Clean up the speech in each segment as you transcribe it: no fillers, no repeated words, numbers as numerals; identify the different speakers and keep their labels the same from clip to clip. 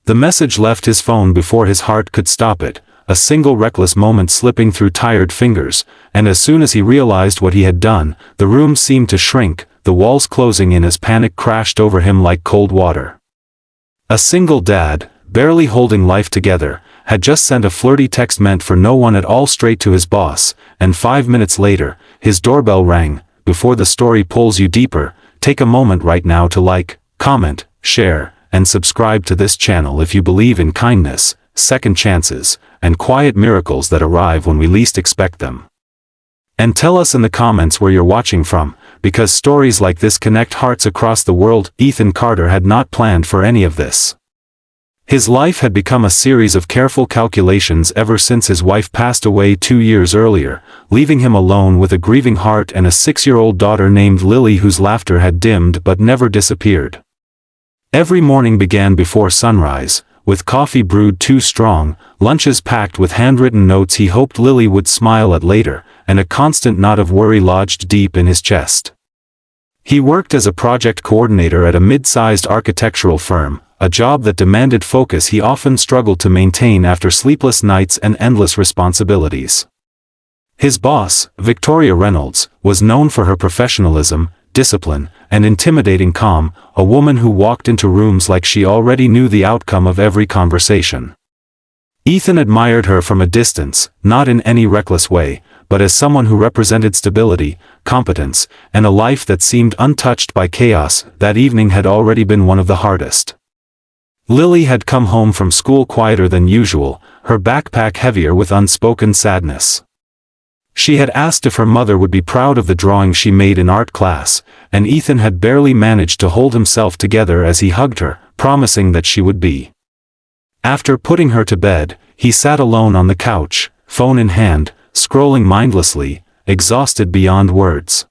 Speaker 1: The message left his phone before his heart could stop it, a single reckless moment slipping through tired fingers, and as soon as he realized what he had done, the room seemed to shrink, the walls closing in as panic crashed over him like cold water. A single dad, barely holding life together, had just sent a flirty text meant for no one at all straight to his boss, and 5 minutes later, his doorbell rang. Before the story pulls you deeper, take a moment right now to like, comment, share, and subscribe to this channel if you believe in kindness, second chances, and quiet miracles that arrive when we least expect them. And tell us in the comments where you're watching from, because stories like this connect hearts across the world. Ethan Carter had not planned for any of this. His life had become a series of careful calculations ever since his wife passed away 2 years earlier, leaving him alone with a grieving heart and a 6-year-old daughter named Lily whose laughter had dimmed but never disappeared. Every morning began before sunrise, with coffee brewed too strong, lunches packed with handwritten notes he hoped Lily would smile at later, and a constant knot of worry lodged deep in his chest. He worked as a project coordinator at a mid-sized architectural firm, a job that demanded focus he often struggled to maintain after sleepless nights and endless responsibilities. His boss, Victoria Reynolds, was known for her professionalism, discipline, and intimidating calm, a woman who walked into rooms like she already knew the outcome of every conversation. Ethan admired her from a distance, not in any reckless way, but as someone who represented stability, competence, and a life that seemed untouched by chaos. That evening had already been one of the hardest. Lily had come home from school quieter than usual, her backpack heavier with unspoken sadness. She had asked if her mother would be proud of the drawing she made in art class, and Ethan had barely managed to hold himself together as he hugged her, promising that she would be. After putting her to bed, he sat alone on the couch, phone in hand, scrolling mindlessly, exhausted beyond words.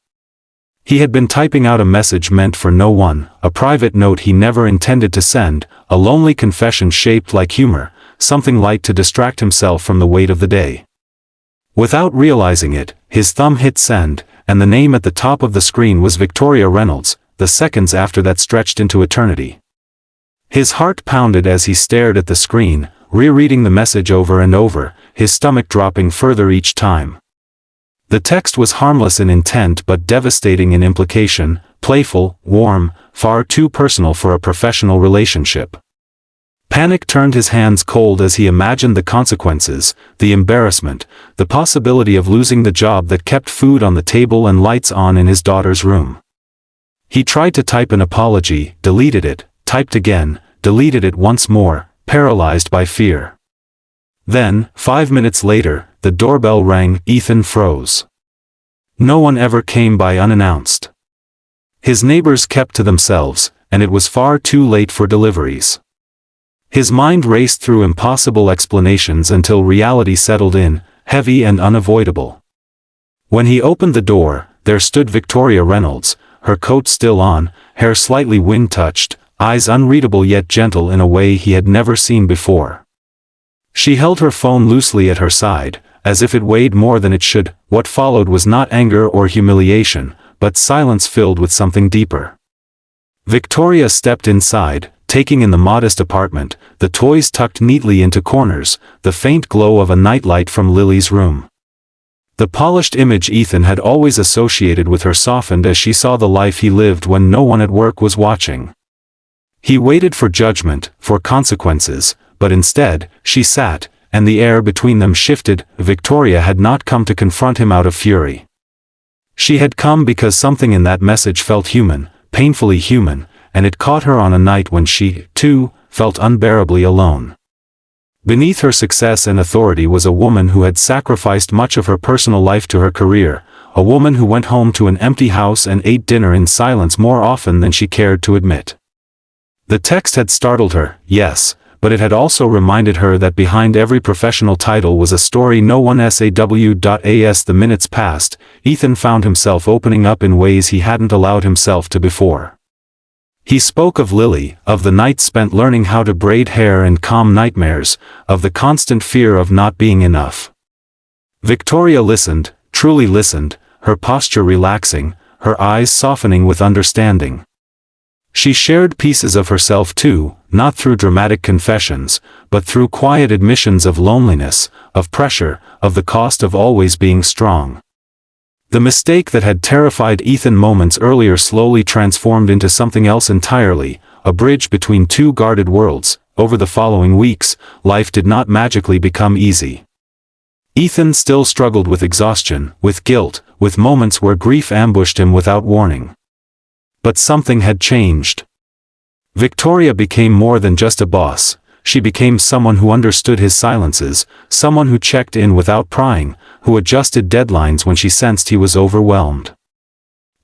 Speaker 1: He had been typing out a message meant for no one, a private note he never intended to send, a lonely confession shaped like humor, something light to distract himself from the weight of the day. Without realizing it, his thumb hit send, and the name at the top of the screen was Victoria Reynolds. The seconds after that stretched into eternity. His heart pounded as he stared at the screen, rereading the message over and over, his stomach dropping further each time. The text was harmless in intent but devastating in implication, playful, warm, far too personal for a professional relationship. Panic turned his hands cold as he imagined the consequences, the embarrassment, the possibility of losing the job that kept food on the table and lights on in his daughter's room. He tried to type an apology, deleted it, typed again, deleted it once more, paralyzed by fear. Then, 5 minutes later, the doorbell rang. Ethan froze. No one ever came by unannounced. His neighbors kept to themselves, and it was far too late for deliveries. His mind raced through impossible explanations until reality settled in, heavy and unavoidable. When he opened the door, there stood Victoria Reynolds, her coat still on, hair slightly wind-touched, eyes unreadable yet gentle in a way he had never seen before. She held her phone loosely at her side, as if it weighed more than it should. What followed was not anger or humiliation, but silence filled with something deeper. Victoria stepped inside, taking in the modest apartment, the toys tucked neatly into corners, the faint glow of a nightlight from Lily's room. The polished image Ethan had always associated with her softened as she saw the life he lived when no one at work was watching. He waited for judgment, for consequences, but instead, she sat, and the air between them shifted. Victoria had not come to confront him out of fury. She had come because something in that message felt human, painfully human, and it caught her on a night when she, too, felt unbearably alone. Beneath her success and authority was a woman who had sacrificed much of her personal life to her career, a woman who went home to an empty house and ate dinner in silence more often than she cared to admit. The text had startled her, yes, but it had also reminded her that behind every professional title was a story no one saw. As the minutes passed, Ethan found himself opening up in ways he hadn't allowed himself to before. He spoke of Lily, of the nights spent learning how to braid hair and calm nightmares, of the constant fear of not being enough. Victoria listened, truly listened, her posture relaxing, her eyes softening with understanding. She shared pieces of herself too, not through dramatic confessions, but through quiet admissions of loneliness, of pressure, of the cost of always being strong. The mistake that had terrified Ethan moments earlier slowly transformed into something else entirely, a bridge between two guarded worlds. Over the following weeks, life did not magically become easy. Ethan still struggled with exhaustion, with guilt, with moments where grief ambushed him without warning. But something had changed. Victoria became more than just a boss. She became someone who understood his silences, someone who checked in without prying, who adjusted deadlines when she sensed he was overwhelmed.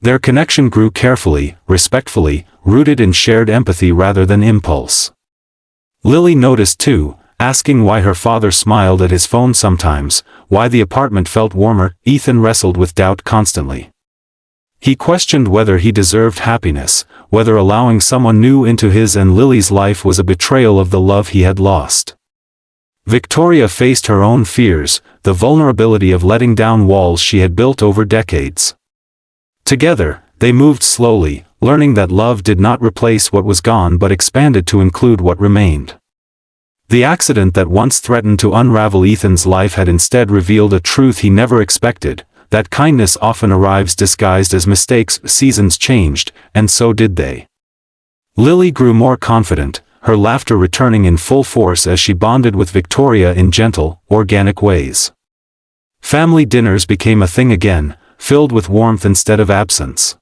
Speaker 1: Their connection grew carefully, respectfully, rooted in shared empathy rather than impulse. Lily noticed too, asking why her father smiled at his phone sometimes, why the apartment felt warmer. Ethan wrestled with doubt constantly. He questioned whether he deserved happiness, whether allowing someone new into his and Lily's life was a betrayal of the love he had lost. Victoria faced her own fears, the vulnerability of letting down walls she had built over decades. Together, they moved slowly, learning that love did not replace what was gone but expanded to include what remained. The accident that once threatened to unravel Ethan's life had instead revealed a truth he never expected, that kindness often arrives disguised as mistakes. Seasons changed, and so did they. Lily grew more confident, her laughter returning in full force as she bonded with Victoria in gentle, organic ways. Family dinners became a thing again, filled with warmth instead of absence.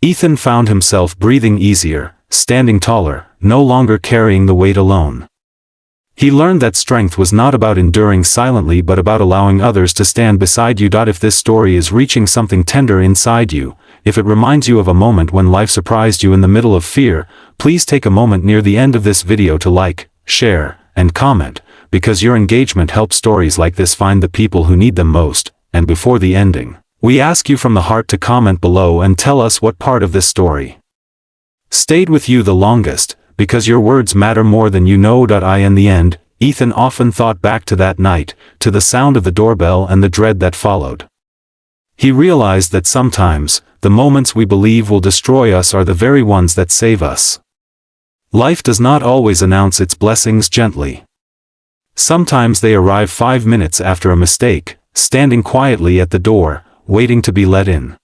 Speaker 1: Ethan found himself breathing easier, standing taller, no longer carrying the weight alone. He learned that strength was not about enduring silently but about allowing others to stand beside you. If this story is reaching something tender inside you, if it reminds you of a moment when life surprised you in the middle of fear, please take a moment near the end of this video to like, share, and comment, because your engagement helps stories like this find the people who need them most. And before the ending, we ask you from the heart to comment below and tell us what part of this story stayed with you the longest, because your words matter more than you know. In the end, Ethan often thought back to that night, to the sound of the doorbell and the dread that followed. He realized that sometimes, the moments we believe will destroy us are the very ones that save us. Life does not always announce its blessings gently. Sometimes they arrive 5 minutes after a mistake, standing quietly at the door, waiting to be let in.